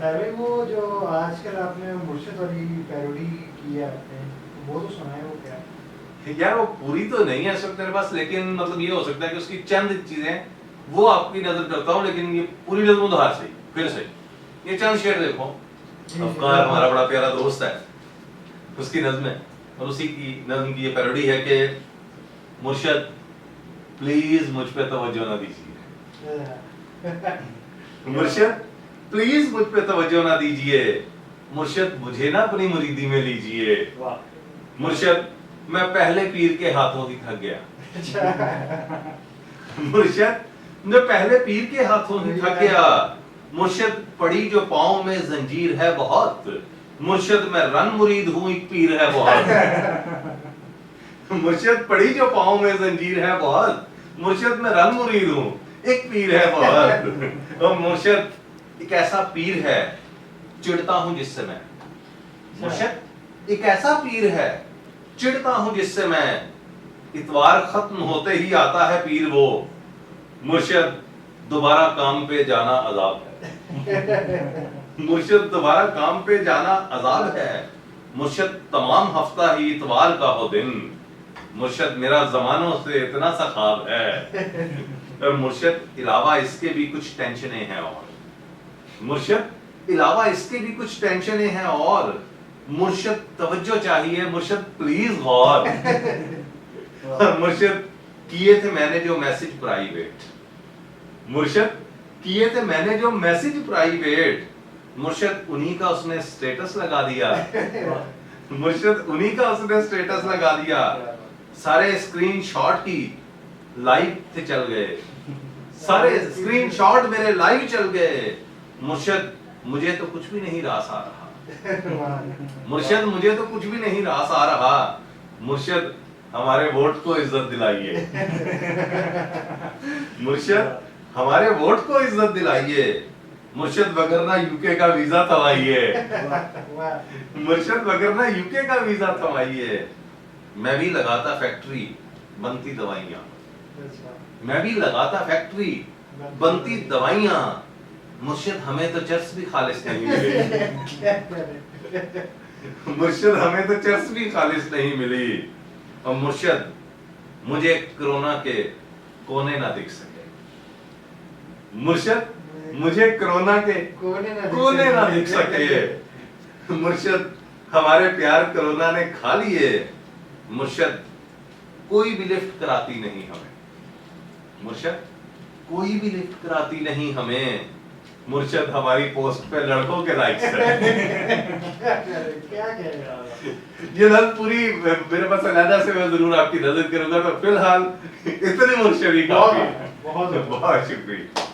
وہ جو آج کل آپ نے مرشد والی پیروڈی کی ہے آپ نے، وہ تو سنا ہے، وہ کیا ہے؟ یار وہ پوری تو نہیں ہے اس وقت میرے پاس، لیکن مطلب یہ ہو سکتا ہے کہ اس کی چند چیزیں وہ آپ کی نظر کرتا ہوں، لیکن یہ پوری نظم و دھار سے پھر سے یہ چند شعر دیکھو. افکار ہمارا بڑا پیارا دوست ہے، اس کی نظم ہے، اور اسی کی نظم کی یہ پیروڈی ہے کہ مرشد پلیز مجھ پہ توجہ نہ دیجیے، مرشد پلیز مجھ پہ توجہ نہ دیجیے، مرشد مجھے نہ اپنی مریدی میں لیجیے، مرشد میں پہلے پیر کے ہاتھوں ہی تھک گیا، مرشد میں پہلے پیر کے ہاتھوں ہی تھک گیا، مرشد پڑی جو پاؤں میں زنجیر ہے بہت، مرشد میں رن مرید ہوں ایک پیر ہے بہت، مرشد پڑی جو پاؤں میں زنجیر ہے بہت، مرشد میں رن مرید ہوں ایک پیر ہے بہت، اور مرشد ایک ایسا پیر ہے چڑھتا ہوں جس سے میں، مرشد ایک ایسا پیر ہے چڑھتا ہوں جس سے میں، اتوار ختم ہوتے ہی آتا ہے پیر وہ، مرشد دوبارہ کام پہ جانا عذاب ہے، مرشد دوبارہ کام پہ جانا عذاب ہے، مرشد تمام ہفتہ ہی اتوار کا ہو دن، مرشد میرا زمانوں سے اتنا سا خواب ہے، اور مرشد علاوہ اس کے بھی کچھ ٹینشنیں ہیں، اور مرشد علاوہ اس کے بھی کچھ ٹینشنیں ہیں، اور مرشد توجہ چاہیے، مرشد پلیز غور، مرشد کیے تھے میں نے جو میسج پرائیویٹ، مرشد کیے تھے میں نے جو میسج پرائیویٹ، مرشد انہی کا اس نے سٹیٹس لگا دیا، مرشد انہی کا اس نے سٹیٹس لگا دیا، سارے اسکرین شاٹ کی لائیو تھے چل گئے، سارے اسکرین شاٹ میرے لائیو چل گئے، مرشد مجھے تو کچھ بھی نہیں راس آ رہا، مرشد مجھے تو کچھ بھی نہیں راس آ رہا، مرشد ہمارے ووٹ کو عزت دلائیے، مرشد ہمارے ووٹ کو عزت دلائیے، مرشد وگرنہ یو کے کا ویزا تھمائیے، مرشد وگرنہ یو کے کا ویزا تھمائیے، میں بھی لگاتا فیکٹری بنتی دوائیاں، میں بھی لگاتا فیکٹری بنتی دوائیاں، مرشد ہمیں تو چرس بھی خالص نہیں ملی، مرشد ہمیں تو چرس بھی خالص نہیں ملی، اور مرشد مجھے کرونا کے کونے نہ دکھ سکے، مرشد مجھے کرونا کے کونے نہ دکھ سکے، مرشد ہمارے پیار کرونا نے کھا لیے، مرشد کوئی بھی لفٹ کراتی نہیں ہمیں، مرشد کوئی بھی لفٹ کراتی نہیں ہمیں، مرشد ہماری پوسٹ پہ لڑکوں کے لائکس ہیں، یہ نظر پوری میرے پاس علیحدہ سے میں ضرور آپ کی نظر کروں گا، تو فی الحال اتنے مرشد ہی کافی ہے، بہت شکریہ.